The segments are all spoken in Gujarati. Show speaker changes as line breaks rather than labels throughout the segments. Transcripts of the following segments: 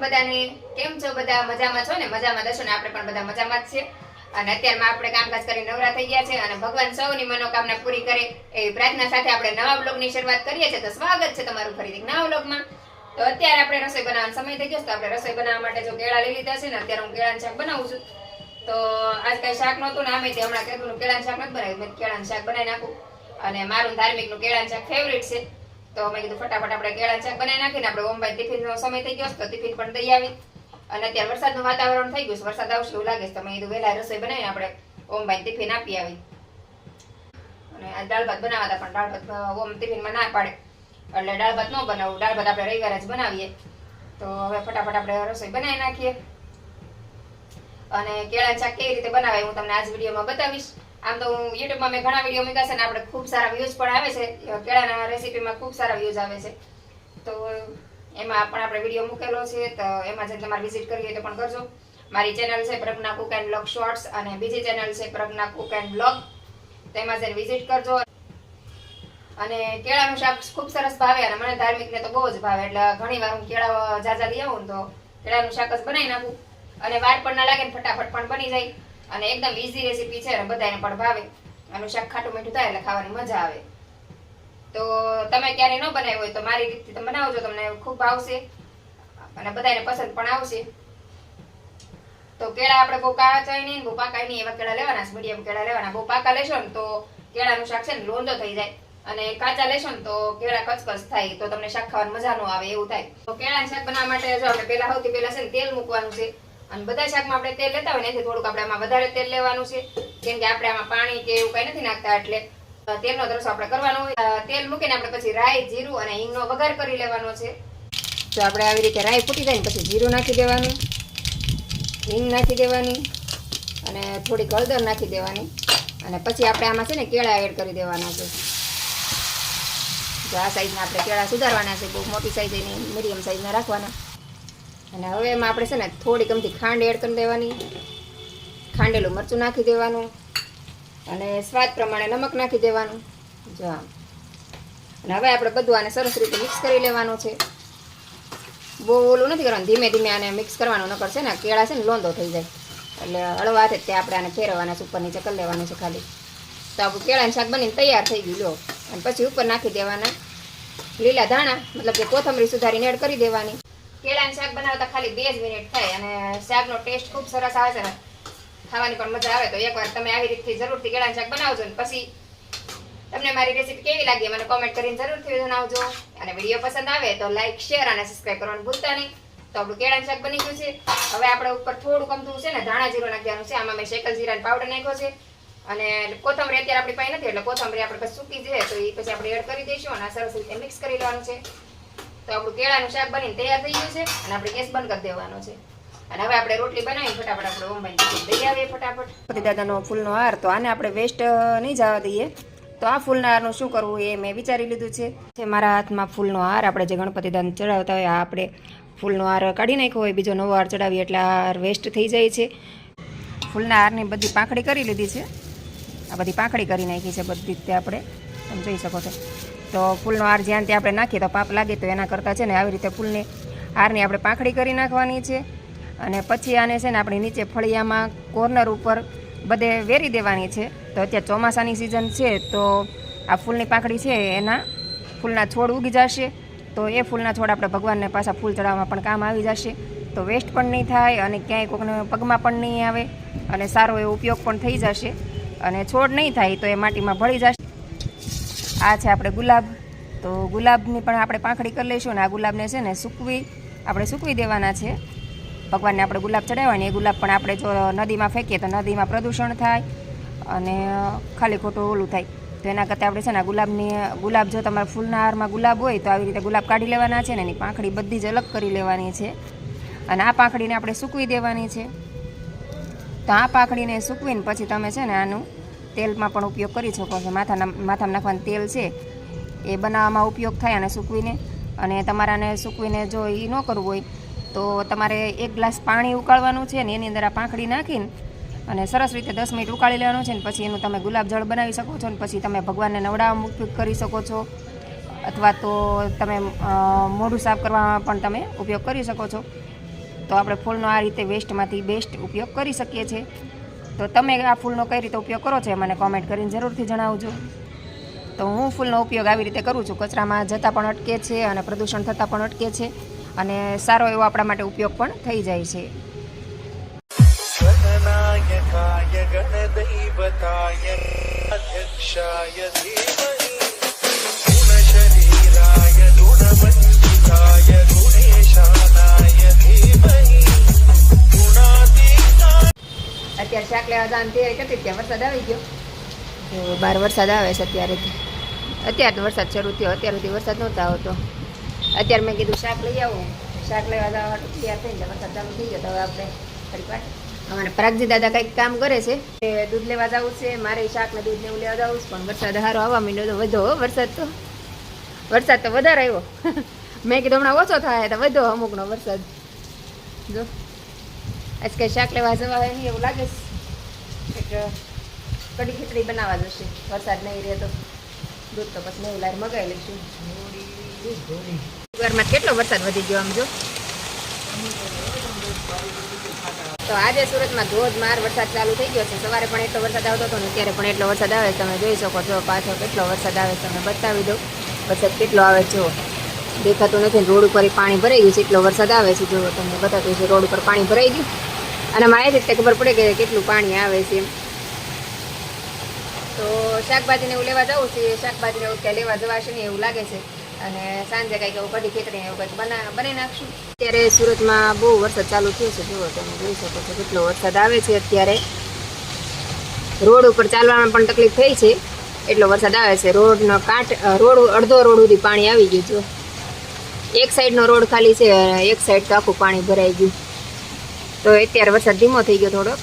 બધાને કેમ છો? બધા મજામાં છો ને? મજામાં દશો ને? આપણે પણ બધા મજામાં જ છે. અને અત્યારમાં આપણે કામકાજ કરી નવરા થઈ ગયા છે અને ભગવાન સૌની મનોકામના પૂરી કરે એવી પ્રાર્થના સાથે આપણે નવા બ્લોગની શરૂઆત કરીએ છીએ. તો સ્વાગત છે તમારું ફરીથી નવા બ્લોગમાં. તો અત્યારે આપણે રસોઈ બનાવવાનો સમય થઈ ગયો છે. તો આપણે રસોઈ બનાવવા માટે જો કેળા લઈ લીધા છે ને અત્યારે હું કેળાનું શાક બનાવું છું. તો આજ કઈ શાક નહોતું ને આમે હમણાં કીધું કેળાનું શાક નથી બનાવ્યું, મેં કેળાનું શાક બનાવી નાખું. અને મારું ધાર્મિકનું કેળાનું શાક ફેવરિટ છે. તો મેં કીધું ફટાફટ આપણે કેળાનું શાક બનાવી નાખીને આપણે ઓમભાઈ ટિફિનનો સમય થઈ ગયો છે તો ટિફિન પણ દઈ આવી. અને અત્યારે વરસાદનું વાતાવરણ થઈ ગયું છે, વરસાદ આવશે એવું લાગે છે. તો મેં કીધું વહેલા રસોઈ બનાવીને આપણે ઓમભાઈ ટિફિન આપી આવી. અને આ દાળ ભાત બનાવતા પણ દાળ ભાત ઓમ ટિફિનમાં ના પાડે એટલે દાળ ભાત ન બનાવું, દાળ ભાત આપણે રવિવારે જ બનાવીએ. તો હવે ફટાફટ આપણે રસોઈ બનાવી નાખીએ. અને કેળાનું શાક કેવી રીતે બનાવાય હું તમને આજ વિડીયોમાં બતાવીશ. આમ તો હું યુટ્યુબમાં મેં ઘણા વિડીયો મૂક્યા છે ને આપણે ખૂબ સારા વ્યૂઝ પણ આવે છે. કેળાના રેસીપીમાં ખૂબ સારા વ્યૂઝ આવે છે. તો એમાં પણ આપણે વિડીયો મૂકેલો છે. તો એમાં જઈને તમારે વિઝિટ કરવી હોય તો પણ કરજો. મારી ચેનલ છે પ્રજ્ઞા કુક એન્ડ બ્લોગ શોર્ટ્સ અને બીજી ચેનલ છે પ્રજ્ઞા કુક એન્ડ બ્લોગ. તેમાં જઈને વિઝિટ કરજો. અને કેળાનું શાક ખૂબ સરસ ભાવે અને મને ધાર્મિકને તો બહુ જ ભાવે. એટલે ઘણી વાર હું કેળા ઝાઝા લઈ આવું ને તો કેળાનું શાક જ બનાવી નાખું. અને વાર પણ ના લાગે ને ફટાફટ પણ બની જાય. અને એકદમ ઈઝી રેસીપી છે અને બધાને પણ ભાવે. આનું શાક ખાટું મીઠું થાય એટલે ખાવાની મજા આવે. તો તમે ક્યારે ન બનાવ્યું હોય તો મારી રીતથી તમે બનાવજો, તમને ખૂબ ભાવશે અને બધાને પસંદ પણ આવશે. તો કેળા આપણે બહુ કાચા નહીં બહુ પાકા નહીં એવા કેળા લેવાના છે, મીડિયમ કેળા લેવાના. બહુ પાકા લેશો ને તો કેળાનું શાક છે ને લોંદો થઈ જાય અને કાચા લેશો ને તો કેળા કચકચ થાય તો તમને શાક ખાવાની મજા ન આવે એવું થાય. તો કેળાનું શાક બનાવવા માટે જો આપણે સૌથી પહેલા છે ને તેલ મૂકવાનું છે. અને બધા શાકમાં આપણે તેલ લેતા હોય ને એથી થોડુંક આપણે આમાં વધારે તેલ લેવાનું છે, કેમ કે આપણે આમાં પાણી કે એવું કઈ નથી નાખતા એટલે તેલનો રસો આપણે કરવાનો હોય. તેલ મૂકીને આપણે પછી રાઈ, જીરું અને હિંગનો વઘાર કરી લેવાનો છે. તો આપણે આવી રીતે રાઈ ફૂટી જાય ને પછી જીરું નાખી દેવાનું, હિંગ નાખી દેવાની અને થોડીક હળદર નાખી દેવાની. અને પછી આપણે આમાં છે ને કેળા એડ કરી દેવાના છે. તો આ સાઈઝના આપણે કેળા સુધારવાના છે, બહુ મોટી સાઈઝ એની મીડિયમ સાઈઝના રાખવાના. અને હવે એમાં આપણે છે ને થોડી ગમતી ખાંડ એડ કરી દેવાની, ખાંડેલું મરચું નાખી દેવાનું અને સ્વાદ પ્રમાણે નમક નાખી દેવાનું. જો આમ. અને હવે આપણે બધું આને સરસ રીતે મિક્સ કરી લેવાનું છે. બહુ ઓલું નથી કરવાનું, ધીમે ધીમે આને મિક્સ કરવાનું. નકર છે ને કેળા છે ને લોંદો થઈ જાય એટલે હળવા હાથે તે આપણે આને ફેરવવાના છે, ઉપર નીચે કરી લેવાનું છે ખાલી. તો આપણું કેળાનું શાક બનીને તૈયાર થઈ ગયું. લો અને પછી ઉપર નાખી દેવાના લીલા ધાણા, મતલબ કે કોથમરી સુધારીને એડ કરી દેવાની. કેળાનું શાક બનાવતા ખાલી 2 જ મિનિટ થાય અને શાકનો ટેસ્ટ ખૂબ સરસ આવે છે ને ખાવાની પણ મજા આવે. તો એકવાર તમે આવી રીતથી જરૂરથી કેળાનું શાક બનાવજો ને પછી તમને મારી રેસીપી કેવી લાગી મને કોમેન્ટ કરીને જરૂરથી જણાવજો. અને વિડીયો પસંદ આવે તો લાઈક, શેર અને સબસ્ક્રાઈબ કરવાનું ભૂલતા નહીં. તો આપણું કેળાનું શાક બની ગયું છે. હવે આપણે ઉપર થોડું કમતું છે ને ધાણા જીરું નાખવાનું છે. આમાં મેં શેકલ જીરાનો પાવડર નાખ્યો છે અને કોથમરી અત્યારે આપણી પાસે નથી એટલે કોથમરી આપણે પછી સૂકી જાય તો એ પછી આપણે એડ કરી દઈશું અને સરસ રીતે મિક્સ કરી લેવાનું છે. તો આપણું કેળાનું શાક બનીને તૈયાર થઈ ગયું છે અને આપણે ગેસ બંધ કરી દેવાનો છે. અને હવે આપણે રોટલી બનાવી ફટાફટ આપણે ઓમભાઈ દઈ આવીએ ફટાફટ. દાદાનો ફૂલનો હાર, તો આને આપણે વેસ્ટ નહીં જવા દઈએ. તો આ ફૂલના હારનું શું કરવું એ મેં વિચારી લીધું છે. મારા હાથમાં ફૂલનો હાર આપણે જે ગણપતિ દાદાને ચડાવતા હોય આપણે ફૂલનો હાર કાઢી નાખ્યો હોય, બીજો નવો હાર ચડાવીએ એટલે હાર વેસ્ટ થઈ જાય છે. ફૂલના હારની બધી પાંખડી કરી લીધી છે. આ બધી પાંખડી કરી નાખી છે બધી રીતે આપણે તમે જોઈ શકો છો. તો ફૂલનો હાર જ્યાં ત્યાં આપણે નાખીએ તો પાપ લાગે તો એના કરતાં છે ને આવી રીતે ફૂલની હારની આપણે પાંખડી કરી નાખવાની છે. અને પછી આને છે ને આપણે નીચે ફળિયામાં કોર્નર ઉપર બધે વેરી દેવાની છે. તો અત્યારે ચોમાસાની સિઝન છે તો આ ફૂલની પાંખડી છે એના ફૂલના છોડ ઉગી જશે. તો એ ફૂલના છોડ આપણે ભગવાનને પાછા ફૂલ ચડાવવામાં પણ કામ આવી જશે. તો વેસ્ટ પણ નહીં થાય અને ક્યાંય કોઈને પગમાં પણ નહીં આવે અને સારો એવો ઉપયોગ પણ થઈ જશે. અને છોડ નહીં થાય તો એ માટીમાં ભળી જશે. આ છે આપણે ગુલાબ. તો ગુલાબની પણ આપણે પાંખડી કરી લઈશું. અને આ ગુલાબને છે ને આપણે સૂકવી દેવાના છે. ભગવાનને આપણે ગુલાબ ચડાવવાની એ ગુલાબ પણ આપણે જો નદીમાં ફેંકીએ તો નદીમાં પ્રદૂષણ થાય અને ખાલી ખોટું ઓલું થાય. તો એના કરતાં આપણે છે ને ગુલાબ જો તમારા ફૂલના હારમાં ગુલાબ હોય તો આવી રીતે ગુલાબ કાઢી લેવાના છે ને એની પાંખડી બધી જ અલગ કરી લેવાની છે. અને આ પાંખડીને આપણે સૂકવી દેવાની છે. તો આ પાંખડીને સૂકવીને પછી તમે છે ને આનું તેલમાં પણ ઉપયોગ કરી શકો છો. માથામાં નાખવાનું તેલ છે એ બનાવવામાં ઉપયોગ થાય અને સૂકવીને. અને તમારાને સૂકવીને જો એ ન કરવું હોય તો તમારે 1 ગ્લાસ પાણી ઉકાળવાનું છે ને એની અંદર આ પાંખડી નાખીને અને સરસ રીતે 10 મિનિટ ઉકાળી લેવાનું છે. ને પછી એનું તમે ગુલાબ જળ બનાવી શકો છો. ને પછી તમે ભગવાનને નવડાવવામાં ઉપયોગ કરી શકો છો અથવા તો તમે મોઢું સાફ કરવામાં પણ તમે ઉપયોગ કરી શકો છો. તો આપણે ફૂલનો આ રીતે વેસ્ટમાંથી બેસ્ટ ઉપયોગ કરી શકીએ છીએ. તો તમે આ ફૂલનો કઈ રીતે ઉપયોગ કરો છો મને કોમેન્ટ કરીને જરૂરથી જણાવજો. તો હું ફૂલનો ઉપયોગ આવી રીતે કરું છું. કચરામાં જતાં પણ અટકે છે અને પ્રદૂષણ થતાં પણ અટકે છે અને સારો એવો આપણા માટે ઉપયોગ પણ થઈ જાય છે.
गणनायकाय गणदैवताय अध्यक्षाय धीमहि गुणशरीराय गुणवन्दिताय गुणेशानाय धीमहि गुणातीताय.
અત્યારે શાક લેવા જવાની તૈયારી કરતી ત્યાં વરસાદ આવી ગયો. તો બહાર વરસાદ આવે છે અત્યારે તો વરસાદ શરૂ થયો. અત્યાર સુધી વરસાદ નહોતો આવતો. અત્યારે મેં કીધું શાક લઈ આવું. શાક લેવા જવા તૈયાર થઈને વરસાદ ચાલુ થઈ ગયો. તો હવે આપણે ફરી પાછું અમારે પ્રાગજી દાદા કંઈક કામ કરે છે. એ દૂધ લેવા જવું છે. મારે શાક ને દૂધ ને એવું લેવા જવું છે. પણ વરસાદ સારો આવવા માંડ્યો તો વધો વરસાદ તો વધારે આવ્યો. મેં કીધું હમણાં ઓછો થાય તો વધો અમુકનો વરસાદ. જો આજ કંઈ શાક લેવા જવા નહીં એવું લાગે છે. કઢી ખીચડી બનાવવા જશે. વરસાદ નહીં રહે તો દૂધ તો પછી નહીં લાર મગાવી લઈશું. ઘરમાં કેટલો વરસાદ વધી ગયો આમ જો. તો આજે સુરતમાં ધોધમાર વરસાદ ચાલુ થઈ ગયો છે. સવારે પણ એટલો વરસાદ આવતો હતો ને અત્યારે પણ એટલો વરસાદ આવે છે. તમે જોઈ શકો છો પાછો કેટલો વરસાદ આવે છે. તમે બતાવી દો વરસાદ કેટલો આવે છે. દેખાતું નથી. રોડ ઉપર પાણી ભરાઈ ગયું છે. એટલો વરસાદ આવે છે. જો તમને બતાતું છે રોડ ઉપર પાણી ભરાઈ ગયું. અને માહિતી જ ખબર પડે કે કેટલું પાણી આવે છે એમ. તો શાકભાજીને એવું લેવા જવું છે. શાકભાજીને એવું ત્યાં લેવા જવાશે નહીં એવું લાગે છે. અને સાંજે કંઈક એવું કઢી ખીચડી એવું કંઈક બનાવી નાખશું. અત્યારે સુરતમાં બહુ વરસાદ ચાલુ થયો છે. જુઓ તમે જોઈ શકો છો કેટલો વરસાદ આવે છે. અત્યારે રોડ ઉપર ચાલવામાં પણ તકલીફ થઈ છે. એટલો વરસાદ આવે છે. રોડનો અડધો રોડ સુધી પાણી આવી ગયું. જો એક સાઈડનો રોડ ખાલી છે. એક સાઈડ તો આખું પાણી ભરાઈ ગયું. તો અત્યારે વરસાદ ધીમો થઈ ગયો થોડોક.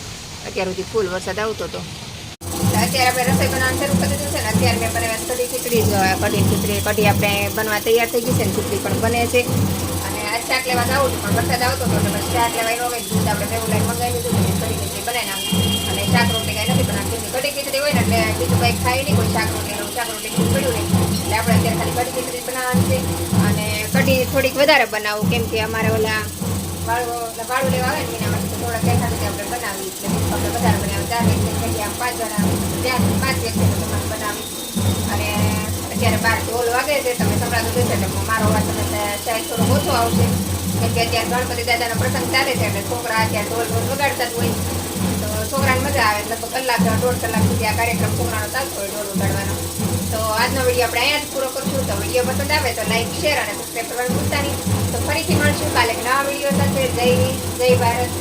અત્યાર સુધી ફૂલ વરસાદ આવતો હતો. અત્યારે આપણે રસોઈ બનાવવાનું શરૂ કરી દીધું છે ને. અત્યારે મેં બનાવ્યા કઢી ખીચડી કઢી આપણે બનવા તૈયાર થઈ ગઈ છે ને ખીચડી પણ બને છે. અને આ શાક લેવા જવું હતું પણ વરસાદ આવતો હતો એટલે શાક લેવા એનો દૂધ આપણે ભેગું લાઈન મંગાવી દીધું ને કઢી ખીચડી બનાવી નાખું. અને શાક રોટલી કાંઈ નથી બનાવતી. કઢી ખીચડી હોય ને એટલે બીજું કંઈક ખાય નહીં કોઈ શાક રોટલી પડ્યું નહીં. એટલે આપણે અત્યારે ખાલી કઢી ખીચડી બનાવવાની છે. અને કઢી થોડીક વધારે બનાવું કેમ કે અમારે ઓલા વાળું લેવા આવે ને એના માટે થોડા કહેતા આપણે બનાવી એટલે આપણે વધારે બનાવી 4 વ્યક્તિ આમ 5 જણા 5 વ્યક્તિનું તમારે બનાવી. અને અત્યારે 12 ઢોલ વાગે છે. તમે સંભળાતું જશે એટલે મારો અવાજ તમે શાયદ થોડો ઓછો આવશે કેમ કે અત્યારે ગણપતિ દાદાનો પ્રસંગ ચાલે છે. એટલે છોકરા અત્યારે ઢોલ વગાડતા જ હોય તો છોકરાને મજા આવે. લગભગ કલાક 1.5 કલાક સુધી આ કાર્યક્રમ છોકરાનો ચાલતો હોય ઢોલ વગાડવાનો. તો આજનો વિડીયો આપણે અહીંયા જ પૂરો કરશું. તો વિડીયો પસંદ આવે તો લાઈક શેર અને સબસ્ક્રાઈબ કરવાનું ભૂલતા નહીં. તો ફરીથી મળશું કાલે નવા વિડીયો સાથે. જય હિન્દ, જય ભારત.